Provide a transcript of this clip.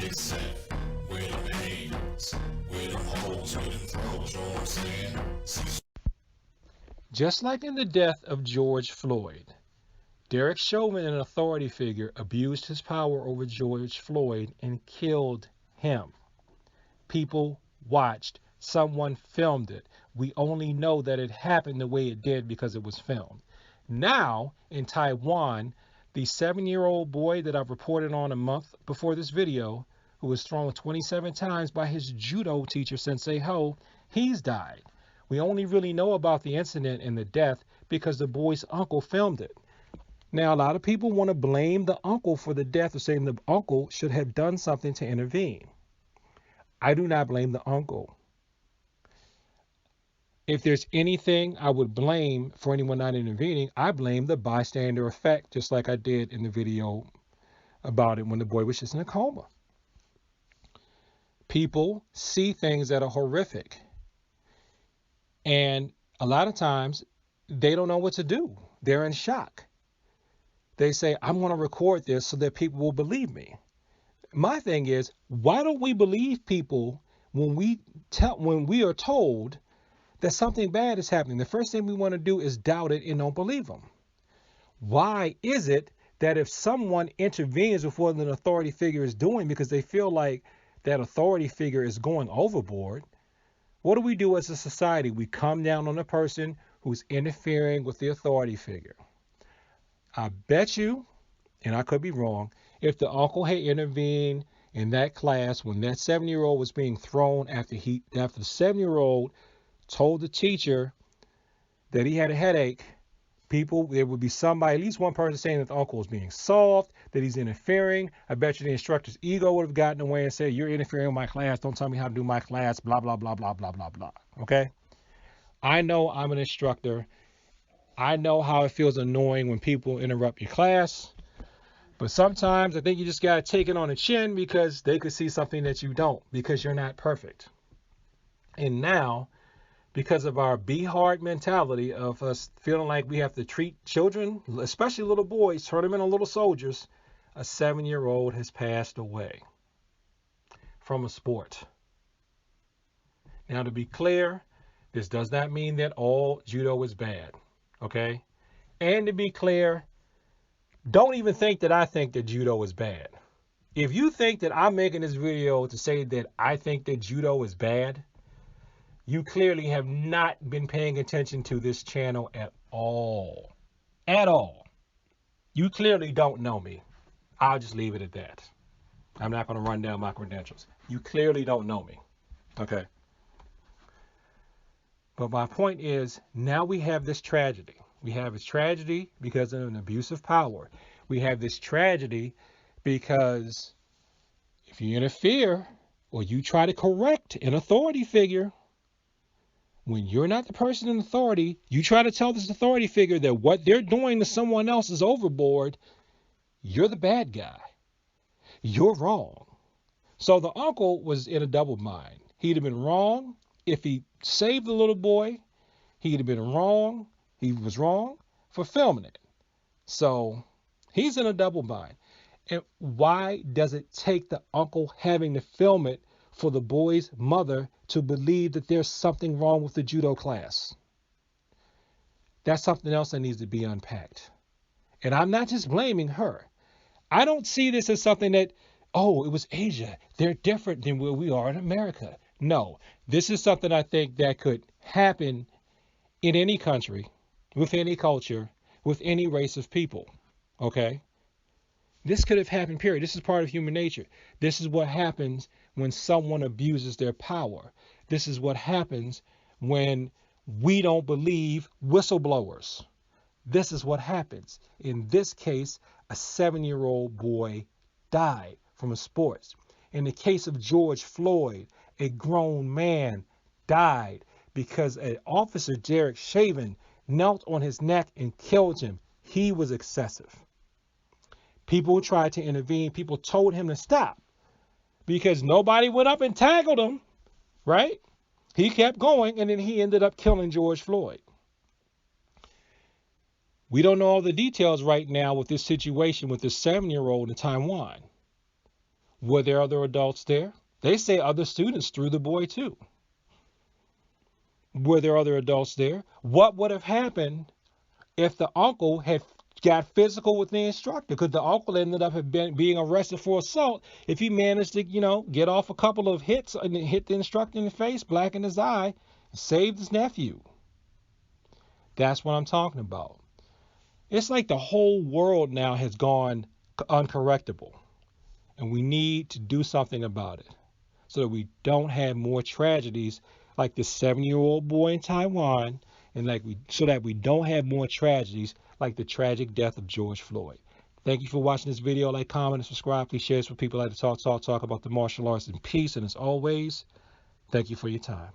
get set, where them hands, where them holes, where them throws, you know what I'm saying? Just like in the death of George Floyd, Derek Chauvin, an authority figure, abused his power over George Floyd and killed him. People watched. Someone filmed it. We only know that it happened the way it did because it was filmed. Now, in Taiwan, the 7-year-old boy that I've reported on a month before this video, who was thrown 27 times by his judo teacher, Sensei Ho, he's died. We only really know about the incident and the death because the boy's uncle filmed it. Now, a lot of people want to blame the uncle for the death, or saying the uncle should have done something to intervene. I do not blame the uncle. If there's anything I would blame for anyone not intervening, I blame the bystander effect, just like I did in the video about it when the boy was just in a coma. People see things that are horrific, and a lot of times they don't know what to do. They're in shock. They say, I'm going to record this so that people will believe me. My thing is, why don't we believe people when we are told that something bad is happening? The first thing we want to do is doubt it and don't believe them. Why is it that if someone intervenes with what an authority figure is doing because they feel like that authority figure is going overboard, what do we do as a society? We come down on the person who's interfering with the authority figure. I bet you, and I could be wrong, if the uncle had intervened in that class when that 7-year-old was being thrown after the 7-year-old told the teacher that he had a headache, there would be somebody, at least one person, saying that the uncle was being soft, that he's interfering. I bet you the instructor's ego would have gotten away and said, you're interfering with my class, don't tell me how to do my class, blah, blah, blah, blah, blah, blah, blah. Okay? I know I'm an instructor. I know how it feels annoying when people interrupt your class. But sometimes I think you just got to take it on the chin because they could see something that you don't, because you're not perfect. And now, because of our be hard mentality of us feeling like we have to treat children, especially little boys, turn them into little soldiers, a 7-year-old has passed away from a sport. Now, to be clear, this does not mean that all judo is bad, okay? And to be clear, don't even think that I think that judo is bad. If you think that I'm making this video to say that I think that judo is bad, you clearly have not been paying attention to this channel at all. At all. You clearly don't know me. I'll just leave it at that. I'm not going to run down my credentials. You clearly don't know me. Okay? But my point is, now we have this tragedy. We have this tragedy because of an abuse of power. We have this tragedy because if you interfere or you try to correct an authority figure, when you're not the person in authority, you try to tell this authority figure that what they're doing to someone else is overboard, you're the bad guy. You're wrong. So the uncle was in a double mind. He'd have been wrong if he saved the little boy. He'd have been wrong. He was wrong for filming it. So he's in a double mind. And why does it take the uncle having to film it for the boy's mother to believe that there's something wrong with the judo class? That's something else that needs to be unpacked. And I'm not just blaming her. I don't see this as something that, oh, it was Asia. They're different than where we are in America. No, this is something I think that could happen in any country, with any culture, with any race of people. Okay? This could have happened, period. This is part of human nature. This is what happens when someone abuses their power. This is what happens when we don't believe whistleblowers. This is what happens. In this case, a 7-year-old boy died from a sports. In the case of George Floyd, a grown man died because an officer, Derek Chauvin, knelt on his neck and killed him. He was excessive. People tried to intervene. People told him to stop because nobody went up and tackled him, right? He kept going, and then he ended up killing George Floyd. We don't know all the details right now with this situation with this 7-year-old in Taiwan. Were there other adults there? They say other students threw the boy too. Were there other adults there? What would have happened if the uncle had got physical with the instructor? Because the uncle ended up being arrested for assault if he managed to, get off a couple of hits and hit the instructor in the face, blacken his eye, saved his nephew. That's what I'm talking about. It's like the whole world now has gone uncorrectable, and we need to do something about it so that we don't have more tragedies like this 7-year-old boy in Taiwan, and so that we don't have more tragedies like the tragic death of George Floyd. Thank you for watching this video. Like, comment, and subscribe. Please share this with people like to talk about the martial arts in peace. And as always, thank you for your time.